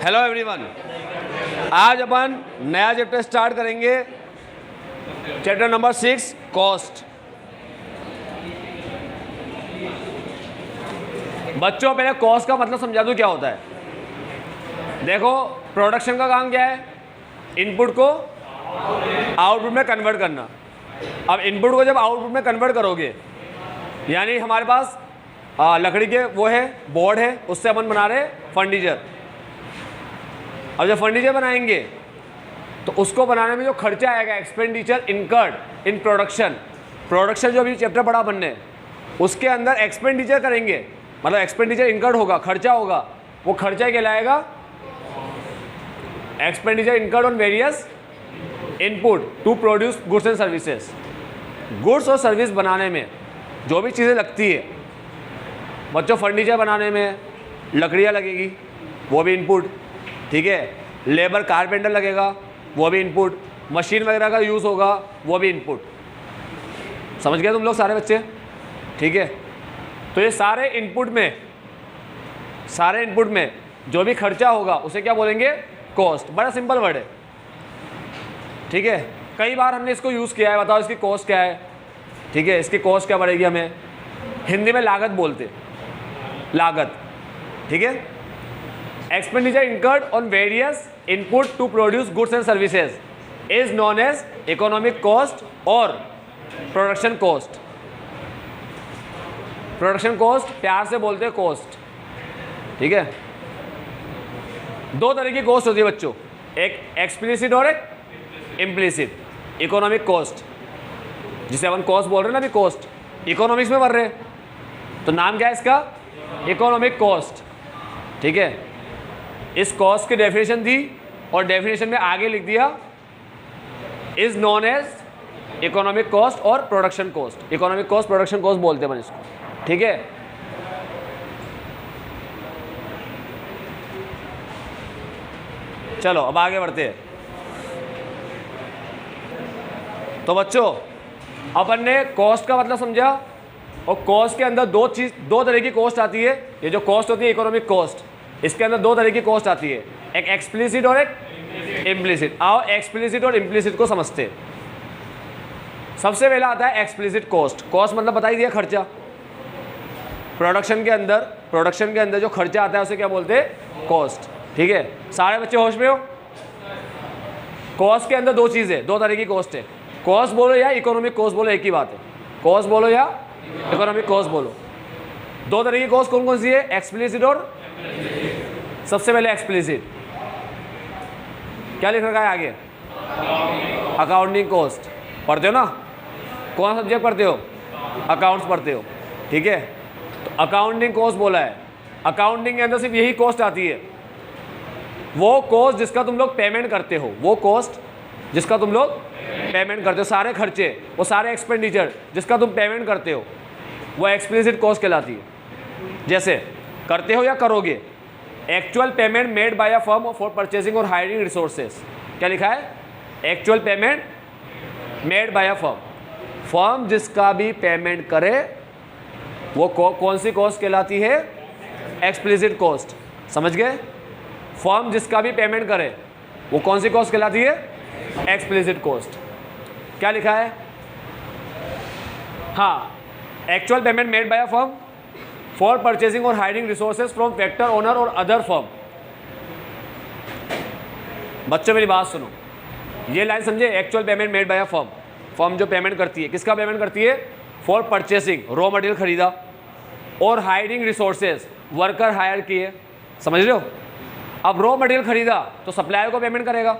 Hello everyone, आज अपन नया chapter start करेंगे। Chapter number 6 cost. बच्चों पहले कॉस्ट का मतलब समझा दूं क्या होता है। देखो, प्रोडक्शन का काम क्या है? इनपुट को आउटपुट में कन्वर्ट करना। अब इनपुट को जब आउटपुट में कन्वर्ट करोगे, यानी हमारे पास लकड़ी के वो है, बोर्ड है, उससे अपन बना रहे फर्नीचर। अब जब फर्नीचर बनाएंगे तो उसको बनाने में जो खर्चा आएगा, एक्सपेंडिचर इनकर्ड इन प्रोडक्शन जो अभी चैप्टर पढ़ा बनने है, उसके अंदर एक्सपेंडिचर करेंगे, मतलब एक्सपेंडिचर इनकर्ड होगा, खर्चा होगा, वो खर्चा कहलाएगा expenditure incurred on various input to produce goods and services. Goods और सर्विस बनाने में जो भी चीज़ें लगती है, बच्चों फर्नीचर बनाने में लकड़ियाँ लगेगी, वो भी इनपुट, ठीक है। लेबर कारपेंटर लगेगा, वो भी इनपुट। मशीन वगैरह का यूज़ होगा, वो भी इनपुट। समझ गए तुम लोग सारे बच्चे? ठीक है। तो ये सारे इनपुट में जो भी खर्चा होगा उसे क्या बोलेंगे? कॉस्ट। बड़ा सिंपल वर्ड है, ठीक है। कई बार हमने इसको यूज़ किया है। बताओ इसकी कॉस्ट क्या है? ठीक है, इसकी कॉस्ट क्या पड़ेगी हमें? हिंदी में लागत बोलते, लागत, ठीक है। Expenditure incurred on various input to produce goods and services is known as economic cost और प्रोडक्शन कॉस्ट। प्रोडक्शन कॉस्ट प्यार से बोलते हैं कॉस्ट, ठीक है। दो तरह की कॉस्ट होती है बच्चों, एक एक्सप्लिसिट और एक इम्प्लिसिट। इकोनॉमिक कॉस्ट, जिसे अपन कॉस्ट बोल रहे हैं ना, अभी कॉस्ट इकोनॉमिक्स में पढ़ रहे हैं, तो नाम क्या है इसका? इकोनॉमिक कॉस्ट, ठीक है। इस कॉस्ट की डेफिनेशन थी और डेफिनेशन में आगे लिख दिया is known as economic cost और production cost. Economic cost, production cost बोलते हैं अपन इसको, ठीक है। चलो अब आगे बढ़ते हैं। तो बच्चों अपन ने कॉस्ट का मतलब समझा, और कॉस्ट के अंदर दो तरह की कॉस्ट आती है। ये जो कॉस्ट होती है इकोनॉमिक कॉस्ट, इसके अंदर दो तरह की कॉस्ट आती है, एक एक्सप्लिसिट और एक इम्प्लिसिट। आओ एक्सप्लिसिट और इम्प्लिसिट को समझते हैं। सबसे पहला आता है एक्सप्लिसिट कॉस्ट। कॉस्ट मतलब बता ही दिया, खर्चा। प्रोडक्शन के अंदर जो खर्चा आता है उसे क्या बोलते हैं? कॉस्ट, ठीक है। सारे बच्चे होश में हो? कॉस्ट के अंदर दो चीज़ें, दो तरह की कॉस्ट है। कॉस्ट बोलो या इकोनॉमिक कॉस्ट बोलो, एक ही बात है। कॉस्ट बोलो या इकोनॉमिक कॉस्ट बोलो। दो तरह की कॉस्ट कौन कौन सी है? एक्सप्लिसिट और सबसे पहले एक्सप्लिसिट। क्या लिख रखा है आगे? Accounting cost. पढ़ते हो ना? कौन सा सब्जेक्ट पढ़ते हो? अकाउंट्स पढ़ते हो, ठीक है। तो अकाउंटिंग कॉस्ट बोला है। अकाउंटिंग के अंदर सिर्फ यही कॉस्ट आती है, वो कॉस्ट जिसका तुम लोग पेमेंट करते हो, वो कॉस्ट जिसका तुम लोग पेमेंट करते हो, सारे खर्चे, वो सारे एक्सपेंडिचर जिसका तुम पेमेंट करते हो, वो एक्सप्लिसिट कॉस्ट कहलाती है। जैसे करते हो या करोगे, actual payment made by a firm for purchasing और हायरिंग रिसोर्सेज। क्या लिखा है? Actual payment made by a firm जिसका भी पेमेंट करे वो कौन सी कॉस्ट कहलाती है? Explicit cost. समझ गए? फर्म जिसका भी पेमेंट करे वो कौन सी कॉस्ट कहलाती है? Explicit cost. क्या लिखा है? हाँ, actual payment made by a firm for purchasing और hiring resources from factor owner और अदर फर्म। बच्चों मेरी बात सुनो, ये लाइन समझे? Actual payment made by a firm जो पेमेंट करती है, किसका पेमेंट करती है? फॉर परचेसिंग, रॉ मटेरियल खरीदा, और हायरिंग रिसोर्सेज, वर्कर हायर किए। समझ रहे हो? अब रॉ मटेरियल खरीदा तो सप्लायर को पेमेंट करेगा,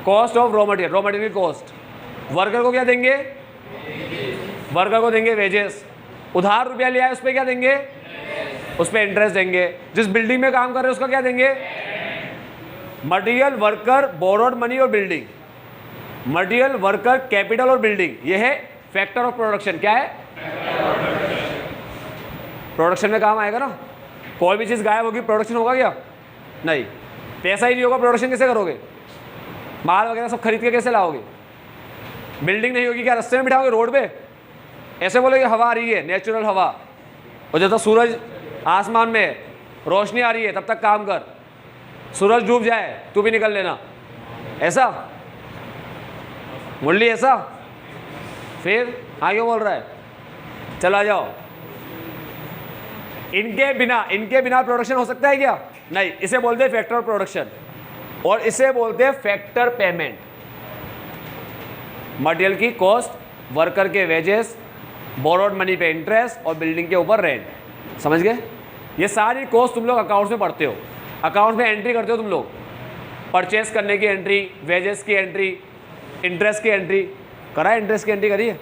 कॉस्ट ऑफ रॉ मटेरियल की कॉस्ट। वर्कर को क्या देंगे? वर्कर को देंगे वेजेस। उधार रुपया लिया है, उस पर क्या देंगे? उस पर इंटरेस्ट देंगे। जिस बिल्डिंग में काम कर रहे हैं उसका क्या देंगे? मटेरियल, वर्कर, बोरोड मनी और बिल्डिंग। मटेरियल, वर्कर, कैपिटल और बिल्डिंग, ये है फैक्टर ऑफ प्रोडक्शन। क्या है? प्रोडक्शन में काम आएगा ना। कोई भी चीज़ गायब होगी, प्रोडक्शन होगा क्या? नहीं। पैसा ही नहीं होगा, प्रोडक्शन कैसे करोगे? माल वगैरह सब खरीद के कैसे लाओगे? बिल्डिंग नहीं होगी, क्या रास्ते में बिठाओगे? रोड पे? ऐसे बोलोगे हवा आ रही है, नेचुरल हवा, और जब तक सूरज आसमान में रोशनी आ रही है तब तक काम कर, सूरज डूब जाए तू भी निकल लेना, ऐसा मुरली, ऐसा फिर आगे बोल रहा है चला जाओ। इनके बिना प्रोडक्शन हो सकता है क्या? नहीं, इसे बोलते हैं फैक्टर प्रोडक्शन और इसे बोलते हैं फैक्टर पेमेंट। मटेरियल की कॉस्ट, वर्कर के वेजेस, बोरोड मनी पे इंटरेस्ट और बिल्डिंग के ऊपर रेंट। समझ गए? ये सारी कॉस्ट तुम लोग अकाउंट्स में पढ़ते हो, अकाउंट में एंट्री करते हो तुम लोग। परचेस करने की एंट्री, वेजेस की एंट्री, इंटरेस्ट की एंट्री करा है, इंटरेस्ट की एंट्री करी है,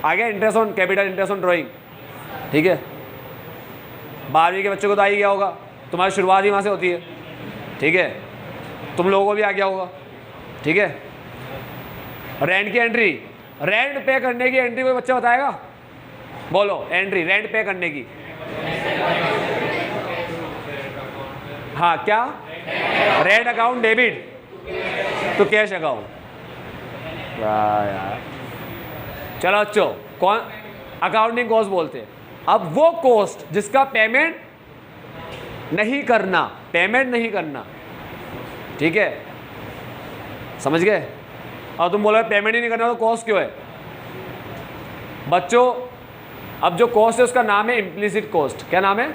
आ गया interest on capital, interest on drawing, ठीक है। 12वीं के बच्चों को तो आ ही गया होगा, तुम्हारी शुरुआत ही वहाँ से होती है, ठीक है। तुम लोगों को भी आ गया होगा, ठीक है। रेंट की एंट्री, रेंट पे करने की एंट्री कोई बच्चा बताएगा? बोलो एंट्री रेंट पे करने की। हाँ क्या? रेंट अकाउंट डेबिट तो कैश अकाउंट। यार चलो बच्चों, कौन अकाउंटिंग कॉस्ट बोलते हैं। अब वो कॉस्ट जिसका पेमेंट नहीं करना, ठीक है, समझ गए? और तुम बोलो पेमेंट ही नहीं करना तो कॉस्ट क्यों है? बच्चों अब जो कॉस्ट है उसका नाम है इम्प्लिसिट कॉस्ट। क्या नाम है?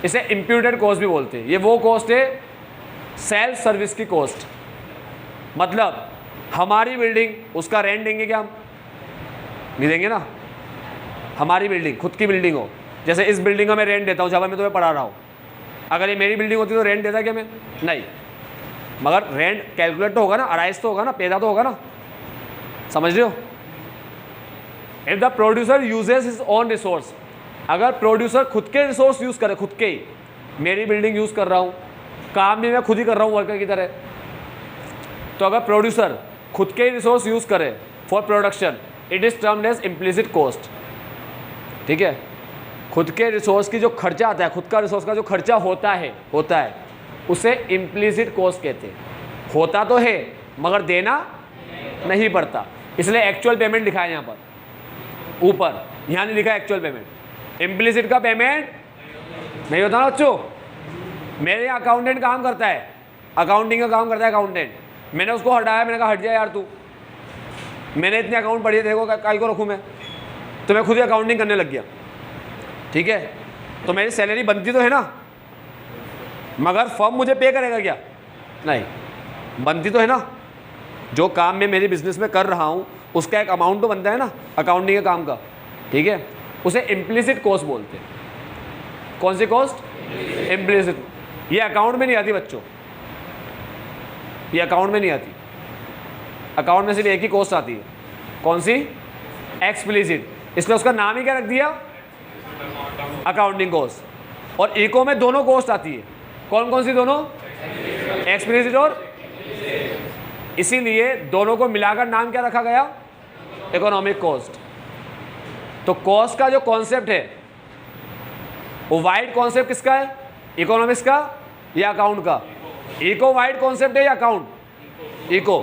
इसे इम्प्यूटेड कॉस्ट भी बोलते हैं। ये वो कॉस्ट है सेल्फ सर्विस की कॉस्ट, मतलब हमारी बिल्डिंग, उसका रेंट देंगे क्या हम? नहीं देंगे ना। हमारी बिल्डिंग, खुद की बिल्डिंग हो, जैसे इस बिल्डिंग का मैं रेंट देता हूँ जहाँ मैं तुम्हें पढ़ा रहा हूँ, अगर ये मेरी बिल्डिंग होती तो रेंट देता क्या मैं? नहीं, मगर रेंट कैलकुलेट तो होगा ना, अराइज तो होगा ना, पैदा तो होगा ना, समझ रहे हो? If the producer uses his own resource, अगर प्रोड्यूसर खुद के रिसोर्स यूज़ करे, खुद के ही, मेरी बिल्डिंग यूज़ कर रहा हूँ, काम भी मैं खुद ही कर रहा हूँ वर्कर की तरह, तो अगर प्रोड्यूसर खुद के ही रिसोर्स यूज़ करे for production, it is termed as implicit cost, ठीक है। खुद के रिसोर्स की जो खर्चा आता है, खुद का रिसोर्स का जो खर्चा होता है उसे इम्प्लिसिट कॉस्ट कहते हैं। होता तो है मगर देना नहीं पड़ता, इसलिए एक्चुअल पेमेंट लिखा है यहाँ पर ऊपर, यहाँ नहीं लिखा एक्चुअल पेमेंट। इम्प्लिसिट का पेमेंट नहीं होता ना बच्चों। मेरे यहाँ अकाउंटेंट काम करता है, अकाउंटिंग का काम करता है अकाउंटेंट, मैंने उसको हटाया, मैंने कहा हट जा यार तू, मैंने इतने अकाउंट पढ़े, देखो काय को रखूँ मैं, तो मैं खुद ही अकाउंटिंग करने लग गया, ठीक है। तो मेरी सैलरी बनती तो है ना, मगर फर्म मुझे पे करेगा क्या? नहीं, बनती तो है ना। जो काम मैं मेरी बिजनेस में कर रहा हूँ उसका एक अमाउंट तो बनता है ना अकाउंटिंग के काम का, ठीक है। उसे इम्प्लिसिट कॉस्ट बोलते हैं। कौन सी कॉस्ट? इम्प्लिसिट। ये अकाउंट में नहीं आती बच्चों, ये अकाउंट में नहीं आती। अकाउंट में सिर्फ एक ही कॉस्ट आती है, कौन सी? एक्सप्लिसिट। इसलिए उसका नाम ही क्या रख दिया? Accounting cost. और इको में दोनों कॉस्ट आती है, कौन कौन सी दोनों? एक्सप्लिसिट और, इसीलिए दोनों को मिलाकर नाम क्या रखा गया? Economic cost. तो कॉस्ट का जो कॉन्सेप्ट है वो वाइड कॉन्सेप्ट किसका है? इकोनॉमिक्स का या अकाउंट का? इको वाइड कॉन्सेप्ट है या अकाउंट? इको,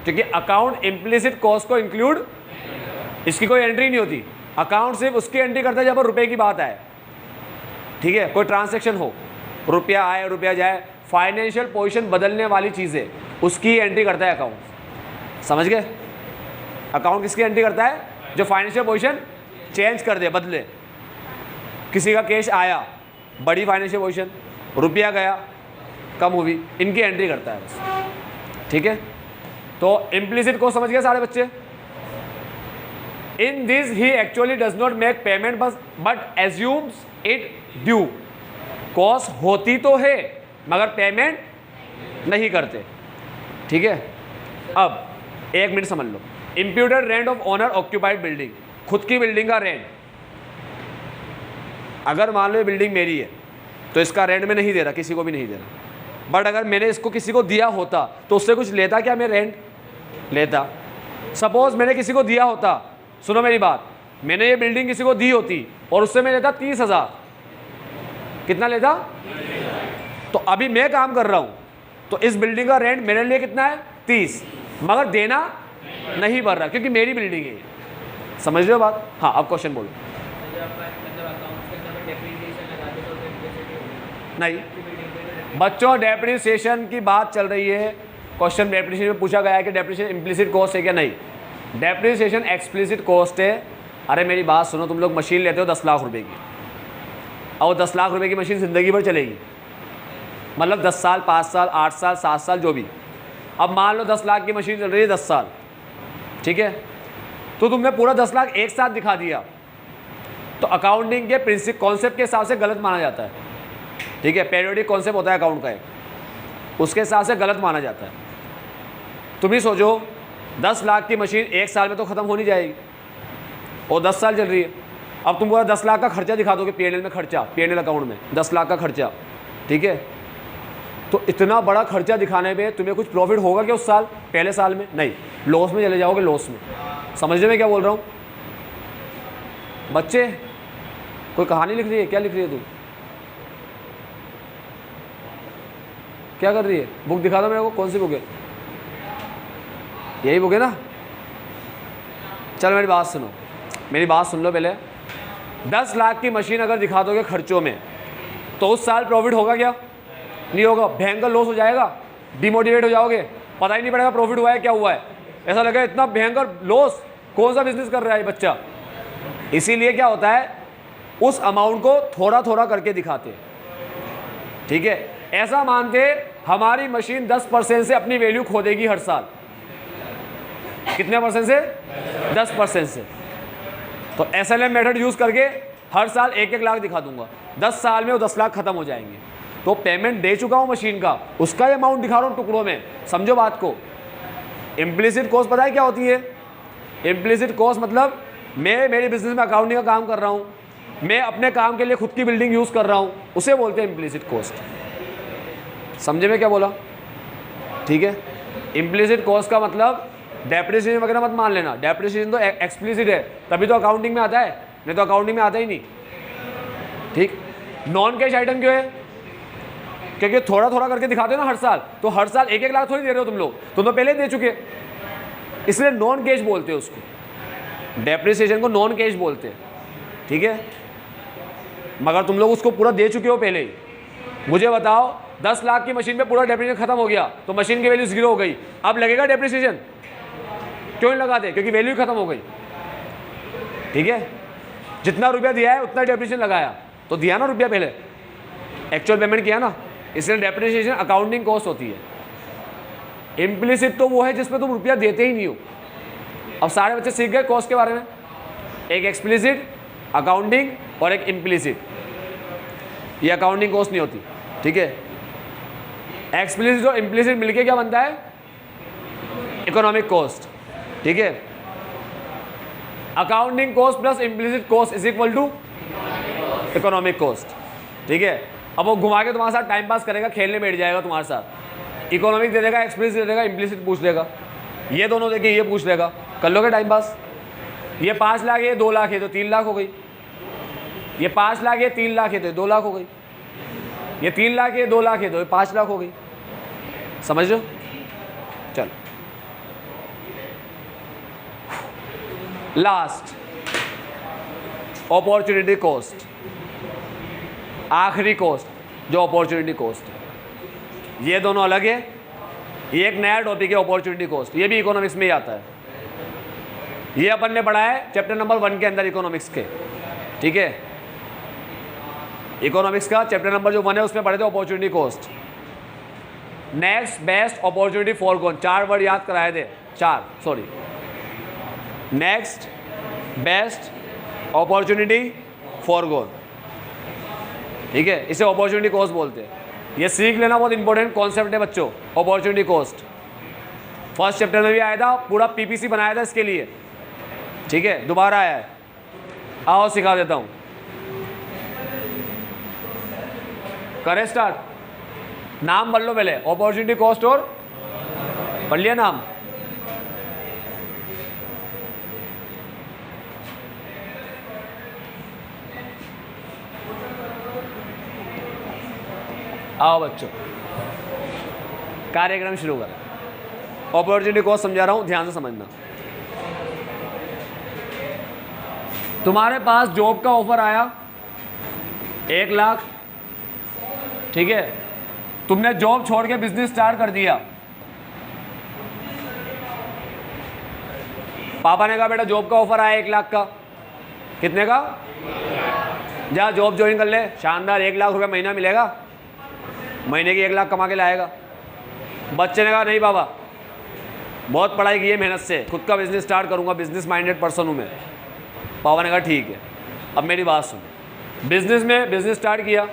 क्योंकि अकाउंट इम्प्लिसिट कॉस्ट को इंक्लूड, इसकी कोई एंट्री नहीं होती। अकाउंट सिर्फ उसकी एंट्री करता है जब रुपए की बात आए, ठीक है, कोई ट्रांसैक्शन हो, रुपया आए रुपया जाए, फाइनेंशियल पोजीशन बदलने वाली चीज़ें, उसकी एंट्री करता है अकाउंट। समझ गए? अकाउंट किसकी एंट्री करता है? जो फाइनेंशियल पोजीशन चेंज कर दे, बदले। किसी का कैश आया, बड़ी फाइनेंशियल पोजीशन, रुपया गया, कम हुई, इनकी एंट्री करता है बस, ठीक है। तो इम्प्लिसिट को समझ गए सारे बच्चे? In this he actually does not make payment but assumes it due. Cost होती तो है मगर पेमेंट नहीं करते, ठीक है। अब एक मिनट समझ लो, imputed rent of owner occupied building, खुद की बिल्डिंग का रेंट। अगर मान लो ये बिल्डिंग मेरी है तो इसका रेंट मैं नहीं दे रहा, किसी को भी नहीं दे रहा, बट अगर मैंने इसको किसी को दिया होता तो उससे कुछ लेता क्या? मैं रेंट लेता। सपोज मैंने किसी को दिया होता, सुनो मेरी बात, मैंने ये बिल्डिंग किसी को दी होती और उससे मैं लेता 30,000, कितना लेता? तो अभी मैं काम कर रहा हूँ तो इस बिल्डिंग का रेंट मेरे लिए कितना है? 30, मगर देना नहीं भर रहा क्योंकि मेरी बिल्डिंग है। समझ रहे हो बात? हाँ, अब क्वेश्चन बोलो। नहीं बच्चों, डेप्रिसिएशन की बात चल रही है। क्वेश्चन डेप्रिसिएशन में पूछा गया है कि डेप्रिसिएशन इम्प्लिसिट कॉस्ट है क्या? नहीं, डेप्रिसिएशन एक्सप्लिसिट कॉस्ट है। अरे मेरी बात सुनो, तुम लोग मशीन लेते हो 10 लाख रुपए की, और 10 लाख रुपए की मशीन ज़िंदगी भर चलेगी, मतलब 10 साल, 5 साल, 8 साल, 7 साल, जो भी। अब मान लो 10 लाख की मशीन चल रही है 10 साल, ठीक है, तो तुमने पूरा 10 लाख एक साथ दिखा दिया, तो अकाउंटिंग के प्रिंसिपल कॉन्सेप्ट के हिसाब से गलत माना जाता है। ठीक है, पेरियोडिक कॉन्सेप्ट होता है अकाउंट का एक, उसके हिसाब से गलत माना जाता है। तुम ही सोचो, 10 लाख की मशीन एक साल में तो ख़त्म होनी जाएगी, और 10 साल चल रही है। अब तुम पूरा 10 लाख का खर्चा दिखा दोगे P&L में, खर्चा P&L अकाउंट में 10 लाख का खर्चा, ठीक है, तो इतना बड़ा खर्चा दिखाने में तुम्हें कुछ प्रॉफिट होगा क्या उस साल, पहले साल में? नहीं, लॉस में चले जाओगे, लॉस में। समझने में क्या बोल रहा हूँ बच्चे? कोई कहानी लिख रही है? क्या लिख रही है तू? क्या कर रही है? बुक दिखा दो मेरे को, कौन सी बुक है? यही बुक है ना? चल मेरी बात सुनो, मेरी बात सुन लो पहले। 10 लाख की मशीन अगर दिखा दोगे खर्चों में, तो उस साल प्रॉफिट होगा क्या? नहीं होगा, भयंकर लॉस हो जाएगा, डिमोटिवेट हो जाओगे, पता ही नहीं पड़ेगा प्रॉफिट हुआ है क्या हुआ है, ऐसा लगेगा इतना भयंकर लॉस, कौन सा बिजनेस कर रहा है बच्चा। इसीलिए क्या होता है, उस अमाउंट को थोड़ा थोड़ा करके दिखाते, ठीक है। ऐसा मानते हमारी मशीन 10% से अपनी वैल्यू खो देगी हर साल। कितने परसेंट से? 10% से। तो SLM मेथड यूज़ करके हर साल 1-1 लाख दिखा दूंगा, 10 साल में वो 10 लाख खत्म हो जाएंगे। तो पेमेंट दे चुका हूँ मशीन का, उसका ये अमाउंट दिखा रहा हूँ टुकड़ों में, समझो बात को। इम्प्लिसिट कॉस्ट पता है क्या होती है? इम्प्लिसिट कॉस्ट मतलब मैं मेरे बिजनेस में अकाउंटिंग का काम कर रहा हूँ, मैं अपने काम के लिए खुद की बिल्डिंग यूज़ कर रहा हूँ, उसे बोलते हैं इम्प्लिसिट कॉस्ट। समझे में क्या बोला? ठीक है, इम्प्लिसिट कॉस्ट का मतलब डेप्रिसिएशन वगैरह मत मान लेना, डेप्रिसिएशन तो एक्सप्लिसिट है, तभी तो अकाउंटिंग में आता है, नहीं तो अकाउंटिंग में आता ही नहीं। ठीक, नॉन कैश आइटम क्यों है? क्योंकि थोड़ा थोड़ा करके दिखाते हो ना हर साल, तो हर साल 1-1 लाख थोड़ी दे रहे हो तुम लोग, तुम तो पहले दे चुके, इसलिए नॉन कैश बोलते हैं उसको, डेप्रिसिएशन को नॉन कैश बोलते हैं, ठीक है। मगर तुम लोग उसको पूरा दे चुके हो पहले ही। मुझे बताओ, 10 लाख की मशीन पे पूरा डेप्रिसिएशन खत्म हो गया, तो मशीन की वैल्यू 0 हो गई, अब लगेगा डेप्रिसिएशन? क्यों नहीं लगाते? क्योंकि वैल्यू खत्म हो गई, ठीक है। जितना रुपया दिया है उतना डेप्रिसिएशन लगाया, तो दिया ना रुपया पहले, एक्चुअल पेमेंट किया ना, इसलिए डेप्रिसिएशन अकाउंटिंग कॉस्ट होती है। इम्प्लिसिट तो वो है जिसमें तुम रुपया देते ही नहीं हो। अब सारे बच्चे सीख गए कॉस्ट के बारे में, एक एक्सप्लिसिट अकाउंटिंग और एक इम्प्लिसिट। ये अकाउंटिंग कॉस्ट नहीं होती, ठीक है। एक्सप्लिसिट और इम्प्लिसिट मिलके क्या बनता है? इकोनॉमिक कॉस्ट, ठीक है। Accounting cost plus implicit cost is equal to economic cost, ठीक है। अब वो घुमा के तुम्हारे साथ टाइम पास करेगा, खेलने बैठ जाएगा तुम्हारे साथ, इकोनॉमिक दे देगा, एक्सप्लिसिट दे देगा, इम्प्लिसिट पूछ लेगा, ये दोनों देके ये पूछ लेगा, कर लोगे टाइम पास। ये 5 लाख है, 2 लाख है, तो 3 लाख हो गई। ये 5 लाख है, 3 लाख है, तो 2 लाख हो गई। ये 3 लाख है, 2 लाख है, तो 5 लाख हो गई। समझ लो, चल लास्ट अपॉर्चुनिटी कॉस्ट, आखिरी कॉस्ट जो अपॉर्चुनिटी कॉस्ट है। ये दोनों अलग है, ये एक नया टॉपिक है अपॉर्चुनिटी कॉस्ट, ये भी इकोनॉमिक्स में ही आता है। ये अपन ने पढ़ा है चैप्टर नंबर 1 के अंदर इकोनॉमिक्स के, ठीक है। इकोनॉमिक्स का चैप्टर नंबर जो 1 है उसमें पढ़े थे opportunity cost. Next best opportunity foregone, 4 word याद कराए थे, 4 sorry. Next best opportunity foregone, ठीक है, इसे अपॉर्चुनिटी कॉस्ट बोलते हैं। ये सीख लेना, बहुत इंपॉर्टेंट कॉन्सेप्ट है बच्चों, अपॉर्चुनिटी कॉस्ट। फर्स्ट चैप्टर में भी आया था, पूरा PPC बनाया था इसके लिए, ठीक है, दोबारा आया है। आओ सिखा देता हूँ, करें स्टार्ट। नाम पढ़ लो पहले, अपॉर्चुनिटी कॉस्ट और पढ़ लिया नाम। आओ बच्चों, कार्यक्रम शुरू करें। अपॉर्चुनिटी कॉस्ट समझा रहा हूं, ध्यान से समझना। तुम्हारे पास जॉब का ऑफर आया 1 लाख, ठीक है, तुमने जॉब छोड़ के बिजनेस स्टार्ट कर दिया। पापा ने कहा बेटा जॉब का ऑफर आया 1 लाख का। कितने का? जा जॉब ज्वाइन कर ले, शानदार 1 लाख रुपए महीना मिलेगा, महीने की 1 लाख कमा के लाएगा। बच्चे ने कहा नहीं बाबा, बहुत पढ़ाई की है मेहनत से, खुद का बिजनेस स्टार्ट करूंगा, बिजनेस माइंडेड पर्सन हूँ मैं। पापा ने कहा ठीक है, अब मेरी बात सुन। बिजनेस स्टार्ट किया,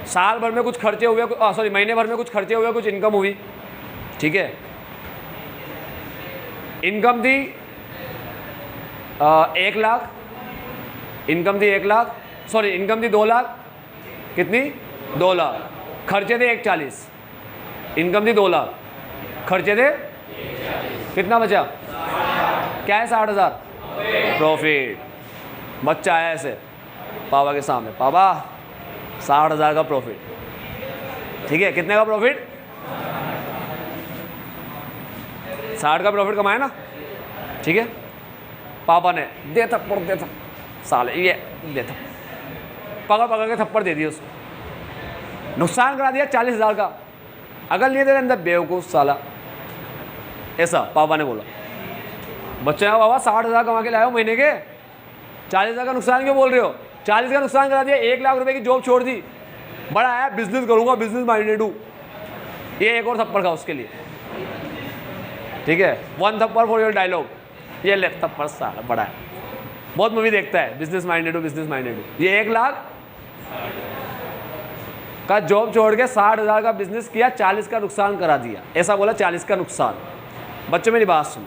साल भर में कुछ खर्चे हुए, सॉरी महीने भर में कुछ खर्चे हुए, कुछ इनकम हुई, ठीक है। इनकम थी 1 लाख, इनकम थी 1 लाख, सॉरी इनकम थी 2 लाख। कितनी? 2 लाख। खर्चे थे 140। इनकम थी 2 लाख, खर्चे थे कितना बचा? क्या है? 60,000 प्रॉफिट। बच्चा आया ऐसे पापा के सामने, पापा 60,000 का प्रॉफिट। ठीक है, कितने का प्रॉफिट? 60 का प्रॉफिट कमाया ना, ठीक है। पापा ने दे थप्पड़, दे थप्पड़, साले ये दे थप्पड़, पकड़ के थप्पड़ दे दिया उसको, नुकसान करा दिया 40,000 का। अगर नहीं तेरे अंदर बेवकूफ़ साला, ऐसा पापा ने बोला। बच्चे ने बाबा 60,000 कमा के लाए हो महीने के, 40,000 का नुकसान क्यों बोल रहे हो? 40 का नुकसान करा दिया, 1 लाख रुपए की जॉब छोड़ दी, बड़ा आया बिजनेस करूंगा, बिजनेस माइंडेड हूँ। ये एक और थप्पड़ का उसके लिए, ठीक है। 1 थप्पड़ फॉर योर डायलॉग। ये ले थप्पड़ साला बड़ा है, बहुत मूवी देखता है, बिजनेस माइंडेड हूँ, बिजनेस माइंडेड हूँ। ये 1 लाख का जॉब छोड़ के 60,000 का बिजनेस किया, 40 का नुकसान करा दिया। ऐसा बोला 40 का नुकसान। बच्चे मेरी बात सुनो,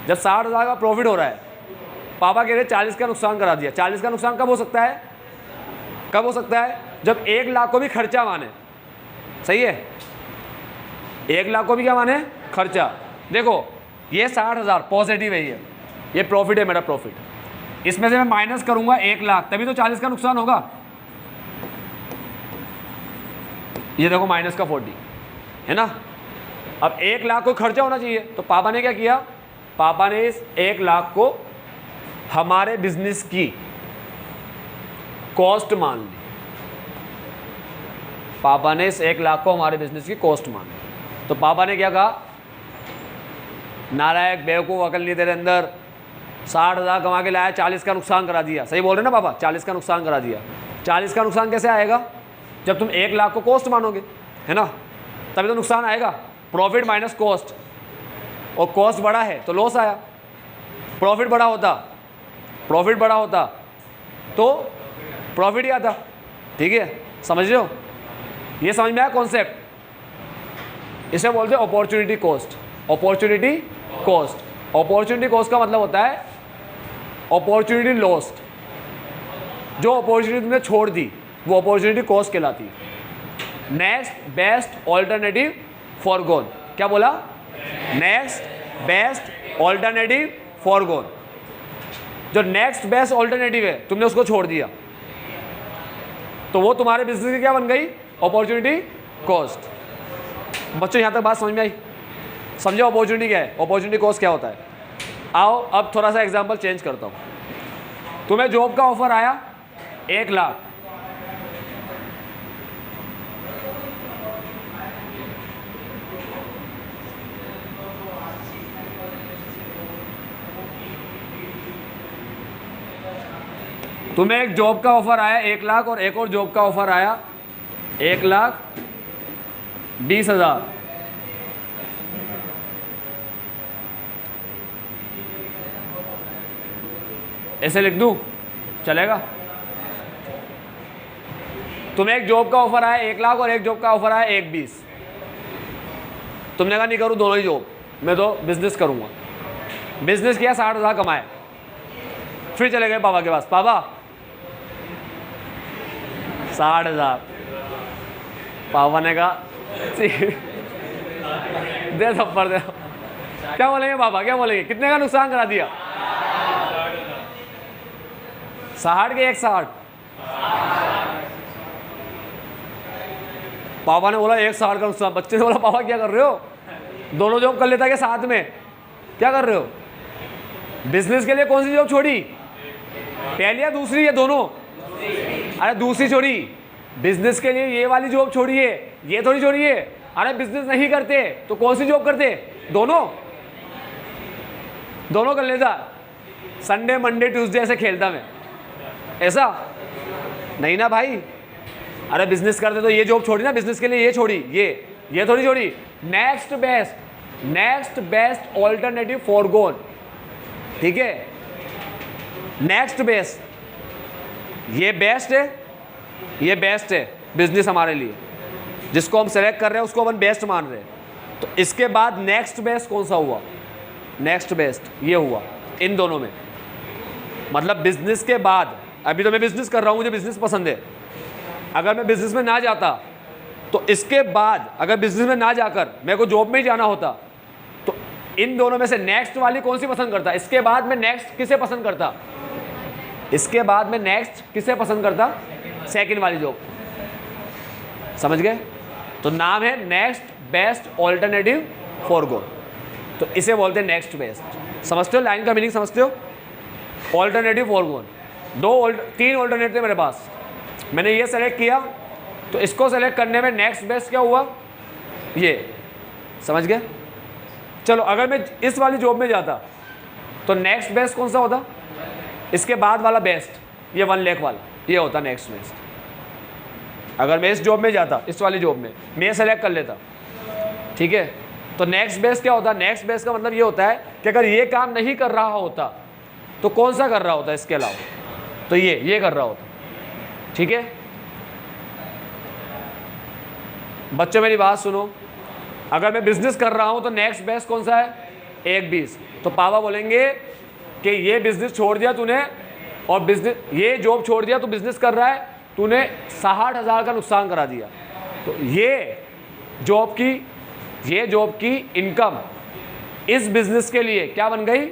जब 60,000 का प्रॉफिट हो रहा है, पापा कह रहे 40 का नुकसान करा दिया। 40 का नुकसान कब हो सकता है? कब हो सकता है? जब 1 लाख को भी खर्चा माने। सही है, 1 लाख को भी क्या माने? खर्चा। देखो ये 60,000 पॉजिटिव है, ये प्रॉफिट है मेरा, प्रॉफिट। इसमें से मैं माइनस करूंगा 1 लाख, तभी तो 40 का नुकसान होगा। ये देखो माइनस का 40 है ना। अब 1 लाख को खर्चा होना चाहिए, तो पापा ने क्या किया? पापा ने इस 1 लाख को हमारे बिजनेस की कॉस्ट मान ली। पापा ने इस 1 लाख को हमारे बिजनेस की कॉस्ट मान ली। तो पापा ने क्या कहा? नालायक, बेवकूफ़, अकल नहीं तेरे अंदर, 60,000 कमा के लाया, 40 का नुकसान करा दिया। सही बोल रहे ना पापा? 40 का नुकसान करा दिया। 40 का नुकसान कैसे आएगा? जब तुम 1 लाख को कॉस्ट मानोगे, है ना, तभी तो नुकसान आएगा। प्रॉफिट माइनस कॉस्ट, और कॉस्ट बड़ा है तो लॉस आया। प्रॉफिट बड़ा होता तो प्रॉफिट ही आता। ठीक है, समझ रहे हो? ये समझ में आया कॉन्सेप्ट? इसे बोलते हैं opportunity cost. Opportunity cost, opportunity cost का मतलब होता है अपॉर्चुनिटी लॉस्ट। जो अपॉर्चुनिटी तुमने छोड़ दी वो अपॉर्चुनिटी कॉस्ट कहलाती है। नेक्स्ट बेस्ट ऑल्टरनेटिव फॉर गोन। क्या बोला? नेक्स्ट बेस्ट ऑल्टरनेटिव फॉर गोन। जो नेक्स्ट बेस्ट ऑल्टरनेटिव है तुमने उसको छोड़ दिया, तो वो तुम्हारे बिजनेस की क्या बन गई? Opportunity cost. बच्चों यहाँ तक बात समझ में आई? समझो अपॉर्चुनिटी क्या है, अपॉर्चुनिटी कॉस्ट क्या होता है। आओ अब थोड़ा सा एग्जांपल चेंज करता हूँ। तुम्हें जॉब का ऑफर आया 1 लाख, तुम्हें एक जॉब का ऑफर आया 1 लाख, और एक और जॉब का ऑफर आया 1,20,000। ऐसे लिख दूं, चलेगा? तुम्हें एक जॉब का ऑफर आया 1 लाख और एक जॉब का ऑफर आया 1,20,000। तुमने कहा नहीं करूं दोनों ही जॉब, मैं तो बिजनेस करूंगा। बिजनेस किया, 60,000 कमाए, फिर चले गए पापा के पास। पापा 60,000। पापा ने कहा दे थप्पड़ दे। क्या बोलेंगे पापा? क्या बोलेंगे? कितने का नुकसान करा दिया? 60 के 160। पापा ने बोला 160 का नुकसान। बच्चे ने बोला पापा क्या कर रहे हो? दोनों जॉब कर लेता क्या साथ में? क्या कर रहे हो? बिजनेस के लिए कौन सी जॉब छोड़ी? पहली या दूसरी या दोनों? अरे दूसरी छोड़ी। बिजनेस के लिए ये वाली जॉब छोड़िए, ये थोड़ी छोड़िए। अरे बिजनेस नहीं करते तो कौन सी जॉब करते? दोनों दोनों कर लेता। संडे मंडे ट्यूसडे ऐसे खेलता मैं, ऐसा नहीं ना भाई। अरे बिजनेस करते तो ये जॉब छोड़ी ना, बिजनेस के लिए ये छोड़ी, ये थोड़ी छोड़ी। नेक्स्ट बेस्ट ऑल्टरनेटिव फॉरगोन, ठीक है। नेक्स्ट बेस्ट, ये बेस्ट है, ये बेस्ट है बिजनेस हमारे लिए, जिसको हम सेलेक्ट कर रहे हैं उसको अपन बेस्ट मान रहे हैं। तो इसके बाद नेक्स्ट बेस्ट कौन सा हुआ? नेक्स्ट बेस्ट ये हुआ इन दोनों में। मतलब बिजनेस के बाद, अभी तो मैं बिजनेस कर रहा हूँ, मुझे बिजनेस पसंद है। अगर मैं बिजनेस में ना जाता तो इसके बाद अगर बिजनेस में ना जाकर मेरे को जॉब में ही जाना होता तो इन दोनों में से नेक्स्ट वाली कौन सी पसंद करता? इसके बाद मैं नेक्स्ट किसे पसंद करता? इसके बाद मैं नेक्स्ट किसे पसंद करता? सेकंड वाली जॉब। समझ गए? तो नाम है नेक्स्ट बेस्ट ऑल्टरनेटिव फॉरगोन। तो इसे बोलते हैं नेक्स्ट बेस्ट। समझते हो लाइन का मीनिंग? समझते हो? ऑल्टरनेटिव फॉरगोन, तीन ऑल्टरनेटिव थे मेरे पास, मैंने ये सेलेक्ट किया तो इसको सेलेक्ट करने में नेक्स्ट बेस्ट क्या हुआ? ये। समझ गए? चलो अगर मैं इस वाली जॉब में जाता तो नेक्स्ट बेस्ट कौन सा होता? इसके बाद वाला बेस्ट, ये 1 लाख वाला, ये होता नेक्स्ट बेस्ट। अगर मैं इस जॉब में जाता, इस वाली जॉब में मैं ये सेलेक्ट कर लेता, ठीक है, तो नेक्स्ट बेस्ट क्या होता? नेक्स्ट बेस्ट का मतलब ये होता है कि अगर ये काम नहीं कर रहा होता तो कौन सा कर रहा होता इसके अलावा? तो ये कर रहा होता, ठीक है। बच्चों मेरी बात सुनो, अगर मैं बिजनेस कर रहा हूं तो नेक्स्ट बेस्ट कौन सा है? 1-20। तो पापा बोलेंगे कि ये बिजनेस छोड़ दिया तूने और बिजनेस, ये जॉब छोड़ दिया, तू बिजनेस कर रहा है, तूने 60,000 का नुकसान करा दिया। तो ये जॉब की इनकम इस बिजनेस के लिए क्या बन गई?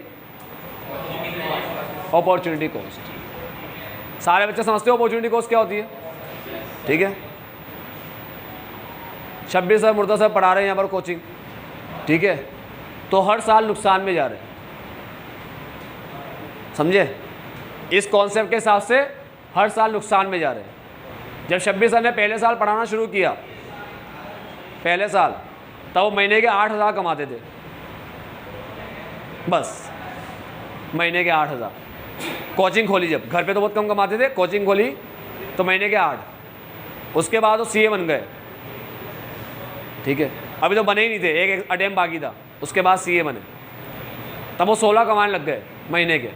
Opportunity cost. सारे बच्चे समझते हो अपॉर्चुनिटी कॉस्ट क्या होती है? ठीक है। 26 सर मुर्दा सर पढ़ा रहे हैं यहाँ पर कोचिंग, ठीक है, तो हर साल नुकसान में जा रहे हैं। समझे? इस कॉन्सेप्ट के हिसाब से हर साल नुकसान में जा रहे हैं। जब 26 सर ने पहले साल पढ़ाना शुरू किया, पहले साल, तब वो महीने के 8,000 कमाते थे, बस महीने के 8,000। कोचिंग खोली जब, घर पे तो बहुत कम कमाते थे, कोचिंग खोली तो महीने के 8। उसके बाद वो सीए बन गए, ठीक है, अभी तो बने ही नहीं थे, एक अटेम्प्ट बाकी था, उसके बाद सीए बने, तब वो 16 कमाने लग गए महीने के।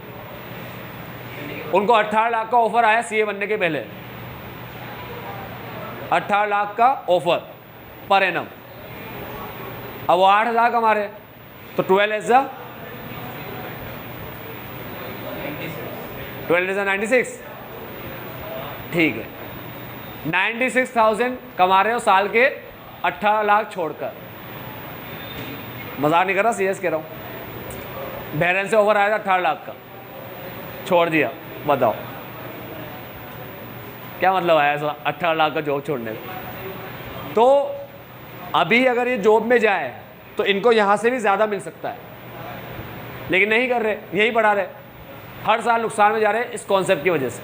उनको 18 लाख का ऑफर आया सीए बनने के पहले, 18 लाख का ऑफर पर एनम। अब वो 8,000 कमा रहे, तो 12 इज 96, ठीक है, 96,000 कमा रहे हो साल के 18 लाख छोड़कर। मजाक नहीं कर रहा, सीरियस कह रहा हूँ। बहरन से ओवर आया था 18 लाख का, छोड़ दिया, बताओ क्या मतलब आया 18 लाख का जॉब छोड़ने में? तो अभी अगर ये जॉब में जाए तो इनको यहाँ से भी ज़्यादा मिल सकता है, लेकिन नहीं कर रहे, यही बढ़ा रहे, हर साल नुकसान में जा रहे हैं इस कॉन्सेप्ट की वजह से।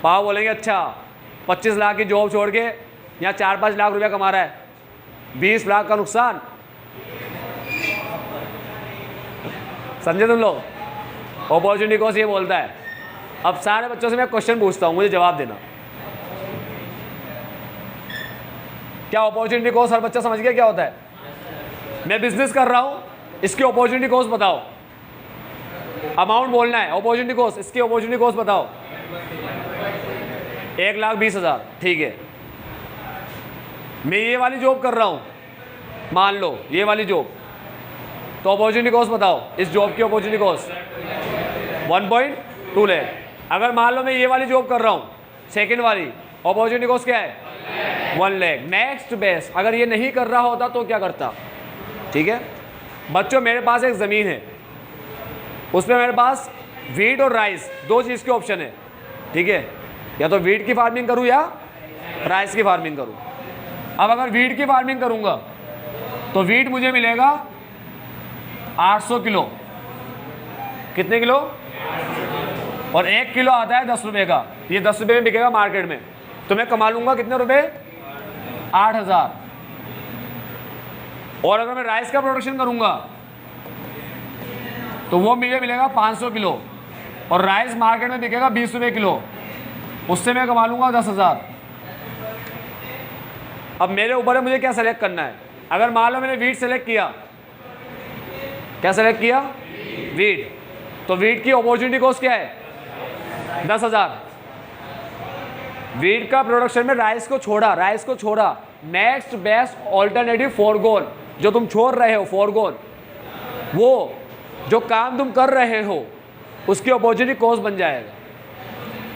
पाव बोलेंगे अच्छा 25 लाख की जॉब छोड़ के यहाँ 4-5 लाख रुपया कमा रहा है, 20 लाख का नुकसान। समझे तुम लोग? अपॉर्चुनिटी कॉस्ट ये बोलता है। अब सारे बच्चों से मैं क्वेश्चन पूछता हूँ, मुझे जवाब देना। क्या अपॉर्चुनिटी कॉस्ट हर बच्चा समझ गया क्या होता है? मैं बिजनेस कर रहा हूँ, इसकी अपॉर्चुनिटी कॉस्ट बताओ, अमाउंट बोलना है, अपॉर्चुनिटी कॉस्ट, इसकी अपॉर्चुनिटी कॉस्ट बताओ। 1,20,000, ठीक है। मैं ये वाली जॉब कर रहा हूँ, मान लो ये वाली जॉब, तो अपॉर्चुनिटी कॉस्ट बताओ, इस जॉब की अपॉर्चुनिटी कॉस्ट 1.2 लाख। अगर मान लो मैं ये वाली जॉब कर रहा हूँ, सेकंड वाली, अपॉर्चुनिटी कॉस्ट क्या है? 1 लाख। नेक्स्ट बेस्ट, अगर ये नहीं कर रहा होता तो क्या करता? ठीक है बच्चों, मेरे पास एक ज़मीन है, उसमें मेरे पास वीट और राइस, दो चीज़ के ऑप्शन है, ठीक है, या तो वीट की फार्मिंग करूँ या राइस की फार्मिंग करूँ। अब अगर वीट की फार्मिंग करूँगा तो वीट मुझे मिलेगा 800 किलो। कितने किलो? और 1 किलो आता है 10 रुपये का, ये 10 रुपये में बिकेगा मार्केट में, तो मैं कमा लूँगा कितने रुपए? 8,000। और अगर मैं राइस का प्रोडक्शन करूँगा तो वो मुझे मिलेगा 500 किलो, और राइस मार्केट में बिकेगा 20 रुपये किलो, उससे मैं कमा लूँगा 10,000। अब मेरे ऊपर है मुझे क्या सेलेक्ट करना है। अगर मान लो मैंने वीट सेलेक्ट किया, क्या सेलेक्ट किया? वीट। तो वीट की अपॉर्चुनिटी कॉस्ट क्या है? 10,000। वीट का प्रोडक्शन में राइस को छोड़ा, नेक्स्ट बेस्ट ऑल्टरनेटिव फोरगोन, जो तुम छोड़ रहे हो फोरगोन, वो जो काम तुम कर रहे हो उसकी अपॉर्चुनिटी कॉस्ट बन जाएगा।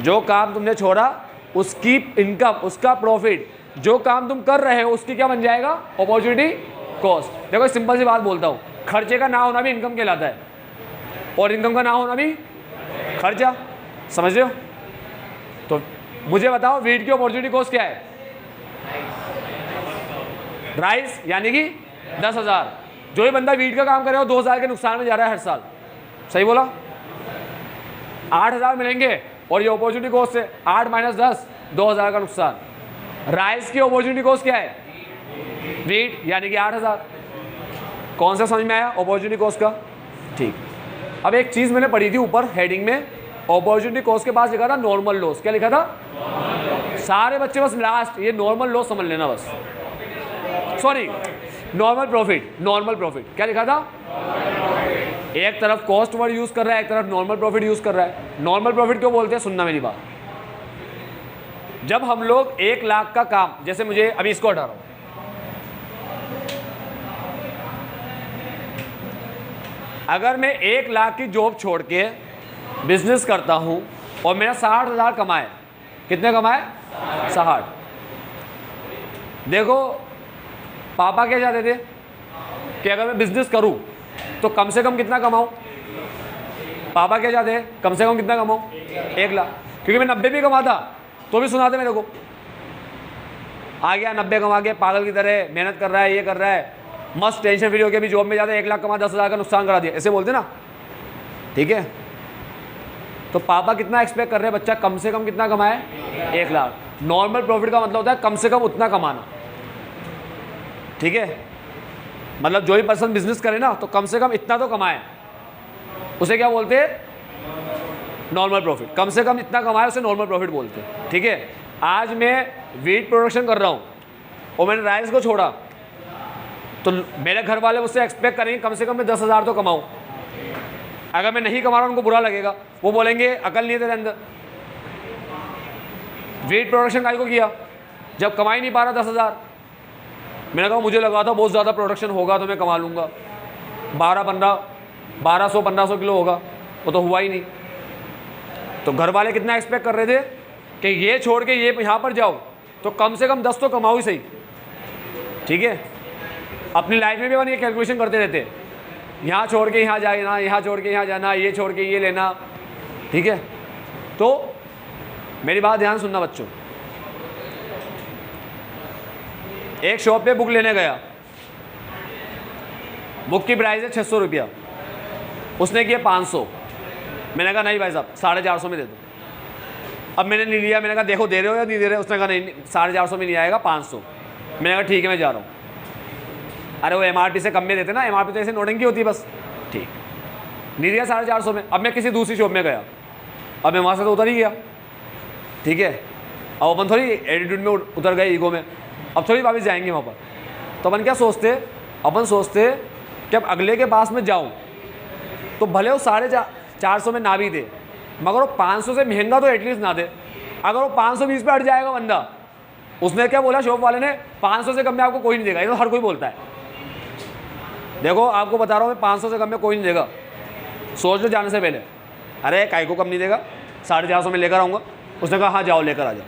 जो काम तुमने छोड़ा उसकी इनकम, उसका प्रॉफिट, जो काम तुम कर रहे हो उसकी क्या बन जाएगा? Opportunity cost. देखो सिंपल सी बात बोलता हूँ, खर्चे का ना होना भी इनकम कहलाता है, और इनकम का ना होना भी खर्चा। समझ रहे हो? तो मुझे बताओ वीट की अपॉर्चुनिटी कॉस्ट क्या है? राइस, यानी कि 10,000। जो ही बंदा वीट का काम करे वो 2,000 के नुकसान में जा रहा है हर साल। सही बोला? 8,000 मिलेंगे और ये अपॉर्चुनिटी कॉस्ट है 8 - 10, 2,000 का नुकसान। राइस की अपॉर्चुनिटी कॉस्ट क्या है? वीट, यानी कि 8,000। कौन सा समझ में आया अपॉर्चुनिटी कॉस्ट का? ठीक। अब एक चीज़ मैंने पढ़ी थी ऊपर हेडिंग में, अपॉर्चुनिटी कॉस्ट के पास लिखा था नॉर्मल लॉस। क्या लिखा था? सारे बच्चे बस लास्ट ये नॉर्मल लॉस समझ लेना बस, सॉरी नॉर्मल प्रॉफिट। क्या लिखा था? एक तरफ कॉस्ट वर्ड यूज कर रहा है, एक तरफ नॉर्मल प्रॉफिट यूज कर रहा है। नॉर्मल प्रॉफिट क्यों बोलते हैं? सुनना मेरी बात। जब हम लोग 1 लाख का काम, जैसे मुझे अभी इसको हटा रहा हूं, अगर मैं 1 लाख की जॉब छोड़ के बिजनेस करता हूं और मेरा 60,000 कमाए, कितने कमाए? 60। देखो पापा क्या चाहते थे कि अगर मैं बिजनेस करूं तो कम से कम कितना कमाऊं? पापा क्या चाहते हैं? कम से कम कितना कमाऊं? 1 लाख। क्योंकि मैं 90 भी कमाता तो भी सुनाते मेरे को, आ गया 90 कमा के पागल की तरह मेहनत कर रहा है, ये कर रहा है, मस्त टेंशन फ्री होकर भी जॉब में जाता है, 1 लाख कमा 10,000 का नुकसान करा दिया, ऐसे बोलते ना। ठीक है, तो पापा कितना एक्सपेक्ट कर रहे हैं बच्चा कम से कम कितना कमाए? 1 लाख। नॉर्मल प्रॉफिट का मतलब होता है कम से कम उतना कमाना। ठीक है, मतलब जो भी पर्सन बिजनेस करे ना तो कम से कम इतना तो कमाए, उसे क्या बोलते हैं? Normal profit. कम से कम इतना कमाए उसे नॉर्मल प्रॉफिट बोलते हैं। ठीक है, आज मैं वीट प्रोडक्शन कर रहा हूँ और मैंने राइस को छोड़ा, तो मेरे घर वाले मुझसे एक्सपेक्ट करेंगे कम से कम मैं 10,000 तो कमाऊँ। अगर मैं नहीं कमा रहा उनको बुरा लगेगा, वो बोलेंगे अकल नहीं है तेरे अंदर। वीट प्रोडक्शन काहे को किया जब कमा ही नहीं पा रहा 10,000? मैंने कहा मुझे लगा था बहुत ज़्यादा प्रोडक्शन होगा तो मैं कमा लूँगा, 1200-1500 किलो होगा, वो तो हुआ ही नहीं। तो घर वाले कितना एक्सपेक्ट कर रहे थे कि ये छोड़ के ये यहाँ पर जाओ तो कम से कम 10 तो कमाओ ही सही। ठीक है, अपनी लाइफ में भी अपन ये कैलकुलेशन करते रहते हैं, यहाँ छोड़ के यहाँ जाना, यहाँ छोड़ के यहाँ जाना, ये छोड़ के ये लेना। ठीक है, तो मेरी बात ध्यान सुनना बच्चों। एक शॉप पे बुक लेने गया, बुक की प्राइस है 600 रुपया, उसने किया 500। मैंने कहा नहीं भाई साहब 450 में दे दो। अब मैंने नहीं लिया, मैंने कहा देखो दे रहे हो या नहीं दे रहे? उसने कहा नहीं 450 में नहीं आएगा, 500। मैंने कहा ठीक है मैं जा रहा हूँ। अरे वो MRP से कम में देते ना, MRP तो ऐसे नोटिंग होती है बस। ठीक, नहीं दिया 450 में। अब मैं किसी दूसरी शॉप में गया, अब मैं वहाँ से तो उतर ही गया। ठीक है, अब अपन थोड़ी एटीट्यूड में उतर गए, ईगो में, अब थोड़ी वापस जाएंगे वहाँ पर। तो अपन क्या सोचते, अपन सोचते कि अब अगले के पास में जाऊँ तो भले वो 450 में ना भी दे, मगर वो 500 से महंगा तो एटलीस्ट ना दे। अगर वो 520 पे हट जाएगा बंदा, उसने क्या बोला शॉप वाले ने, 500 से कम में आपको कोई नहीं देगा। ये तो हर कोई बोलता है। देखो आपको बता रहा हूँ मैं, 500 से कम में कोई नहीं देगा। सोच लो जाने से पहले, अरे काय को कम नहीं देगा, 450 में लेकर आऊँगा। उसने कहा हाँ जाओ लेकर आ जाओ।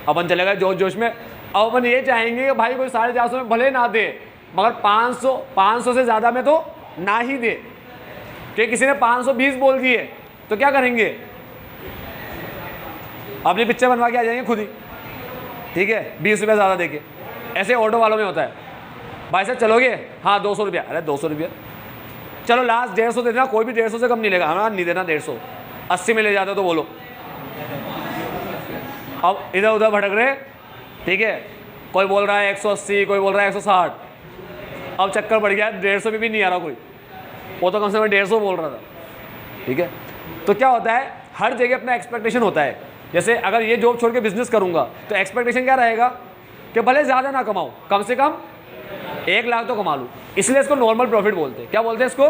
अपन चले गए जोश जोश में। अब अपन ये चाहेंगे कि भाई कोई 450 में भले ना दे, मगर 500 से ज़्यादा में तो ना ही दे। कि किसी ने 520 बोल दिए तो क्या करेंगे? अपनी पिक्चर बनवा के आ जाएंगे खुद ही। ठीक है, 20 रुपये ज़्यादा देके। ऐसे ऑटो वालों में होता है, भाई साहब चलोगे? हाँ 200 रुपया। अरे 200 रुपया, चलो लास्ट 150 दे देना, कोई भी 150 से कम नहीं लेगा। हाँ नहीं देना 150। 80 में ले जाते हो तो बोलो। अब इधर उधर भटक रहे, ठीक है, कोई बोल रहा है 180, कोई बोल रहा है 160, अब चक्कर बढ़ गया, 150 में भी नहीं आ रहा कोई, वो तो कम से कम 150 बोल रहा था, ठीक है। तो क्या होता है, हर जगह अपना एक्सपेक्टेशन होता है। जैसे अगर ये जॉब छोड़ के बिजनेस करूंगा तो एक्सपेक्टेशन क्या रहेगा कि भले ज़्यादा ना कमाऊँ, कम से कम 1 लाख तो कमा लूँ, इसलिए इसको नॉर्मल प्रॉफिट बोलते हैं। क्या बोलते हैं इसको?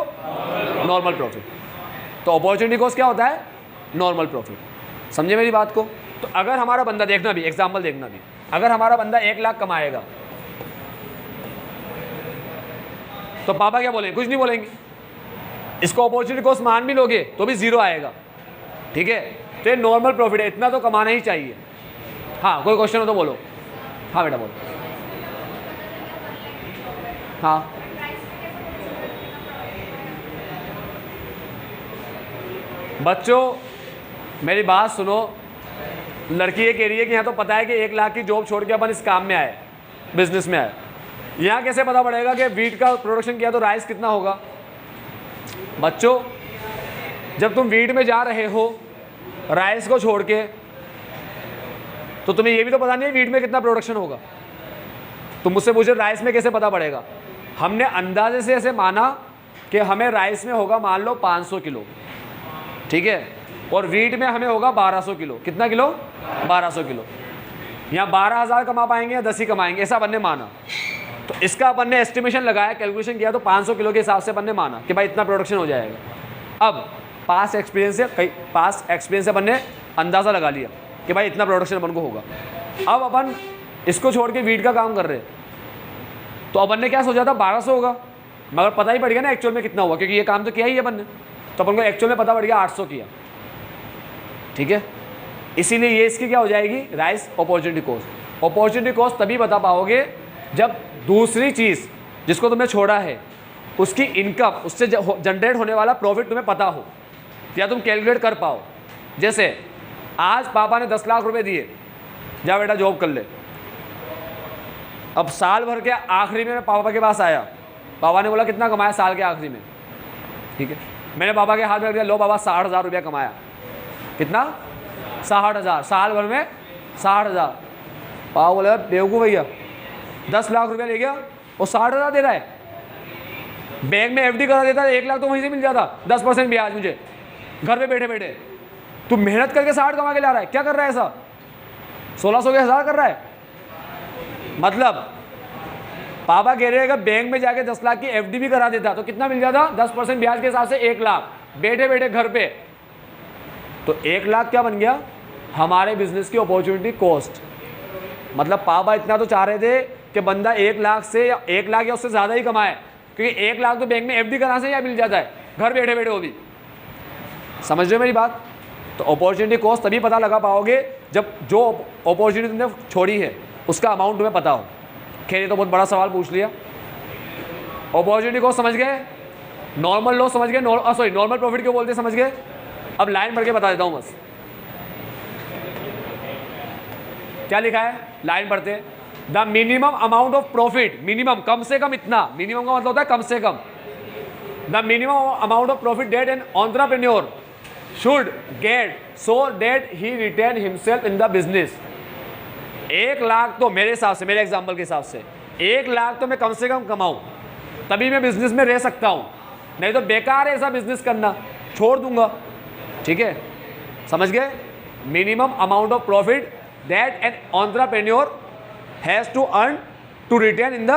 Normal profit. तो अपॉर्चुनिटी कॉस्ट क्या होता है? Normal profit. समझे मेरी बात को? तो अगर हमारा बंदा, देखना भी एग्जाम्पल देखना भी, अगर हमारा बंदा 1 लाख कमाएगा तो पापा क्या बोलेंगे? कुछ नहीं बोलेंगे। इसको अपॉर्चुनिटी कॉस्ट मान भी लोगे तो भी 0 आएगा, ठीक है। तो ये नॉर्मल प्रॉफिट है, इतना तो कमाना ही चाहिए। हाँ, कोई क्वेश्चन हो तो बोलो। हाँ बेटा बोलो। हाँ, बच्चों मेरी बात सुनो, लड़की ये कह रही है कि यहाँ तो पता है कि 1 लाख की जॉब छोड़ के अपन इस काम में आए, बिजनेस में आए। यहाँ कैसे पता पड़ेगा कि वीट का प्रोडक्शन किया तो राइस कितना होगा? बच्चों जब तुम वीट में जा रहे हो राइस को छोड़ के, तो तुम्हें ये भी तो पता नहीं है वीट में कितना प्रोडक्शन होगा। तुम मुझसे पूछे राइस में कैसे पता पड़ेगा? हमने अंदाजे से ऐसे माना कि हमें राइस में होगा मान लो 500 किलो, ठीक है, और वीट में हमें होगा 1200 किलो। कितना किलो? 1200 किलो। यहाँ 12,000 कमा पाएंगे या 10 ही कमाएंगे, ऐसा अपन ने माना। तो इसका अपन ने एस्टिमेशन लगाया, कैलकुलेशन किया, तो 500 किलो के हिसाब से अपन ने माना कि भाई इतना प्रोडक्शन हो जाएगा। अब पास एक्सपीरियंस से अपन ने अंदाज़ा लगा लिया कि भाई इतना प्रोडक्शन अपन को होगा। अब अपन इसको छोड़ के वीट का काम कर रहे हैं, तो अपन ने क्या सोचा था 1200 होगा, मगर पता ही पड़ गया ना एक्चुअल में कितना हुआ, क्योंकि ये काम तो किया ही है अपन ने। तो अपन को एक्चुअल में पता पड़ गया 800 किया, ठीक है। इसीलिए ये इसकी क्या हो जाएगी? Rice opportunity cost. Opportunity cost तभी बता पाओगे जब दूसरी चीज़ जिसको तुमने छोड़ा है उसकी इनकम, उससे जनरेट होने वाला प्रॉफिट तुम्हें पता हो या तुम कैलकुलेट कर पाओ। जैसे आज पापा ने 10 लाख रुपए दिए, जा बेटा जॉब कर ले। अब साल भर के आखिरी में मैं पापा के पास आया, पापा ने बोला कितना कमाया साल के आखिरी में, ठीक है। मैंने पापा के हाथ में रख दिया, लो बाबा 60,000 रुपया कमाया। कितना? 60,000। साल भर में 60,000। पापा बोला बेवकूफ़ भैया, 10 लाख रुपया ले गया और 60,000 दे रहा है। बैंक में एफडी करा देता, 1 लाख तो वहीं से मिल जाता, 10% ब्याज मुझे घर पे बैठे बैठे। तू मेहनत करके 60 कमा के ला रहा है, क्या कर रहा है ऐसा? 1600 के 1000 कर रहा है। मतलब पापा कह रहे हैं कि बैंक में जाके 10 लाख की एफडी भी करा देता तो कितना मिल जाता? 10% ब्याज के हिसाब से 1 लाख, बैठे बैठे घर पे। तो 1 लाख क्या बन गया? हमारे बिजनेस की अपॉर्चुनिटी कॉस्ट। मतलब पापा इतना तो चाह रहे थे कि बंदा 1 लाख से या 1 लाख या उससे ज़्यादा ही कमाए, क्योंकि 1 लाख तो बैंक में एफडी कराने से या मिल जाता है घर बैठे बैठे, वो भी। समझ रहे हो मेरी बात? तो अपॉर्चुनिटी कॉस्ट तभी पता लगा पाओगे जब जो अपॉर्चुनिटी तुमने छोड़ी है उसका अमाउंट तुम्हें पता हो। खैर ये तो बहुत बड़ा सवाल पूछ लिया। अपॉर्चुनिटी कॉस्ट समझ गए, नॉर्मल लॉस समझ गए, सॉरी नॉर्मल प्रॉफिट क्यों बोलते समझ गए। अब लाइन पढ़ के बता देता हूँ बस। क्या लिखा है? लाइन पढ़ते, the minimum amount of profit, minimum कम से कम इतना, मिनिमम का मतलब होता है कम से कम। The minimum amount of profit that an entrepreneur should get so that he retain himself in the business. 1 lakh तो मेरे हिसाब से, मेरे एग्जाम्पल के हिसाब से 1 लाख तो मैं कम से कम कमाऊं, तभी मैं बिजनेस में रह सकता हूं, नहीं तो बेकार है ऐसा बिजनेस करना, छोड़ दूंगा, ठीक है। समझ गए? Minimum amount of profit that an entrepreneur has to earn to retain in the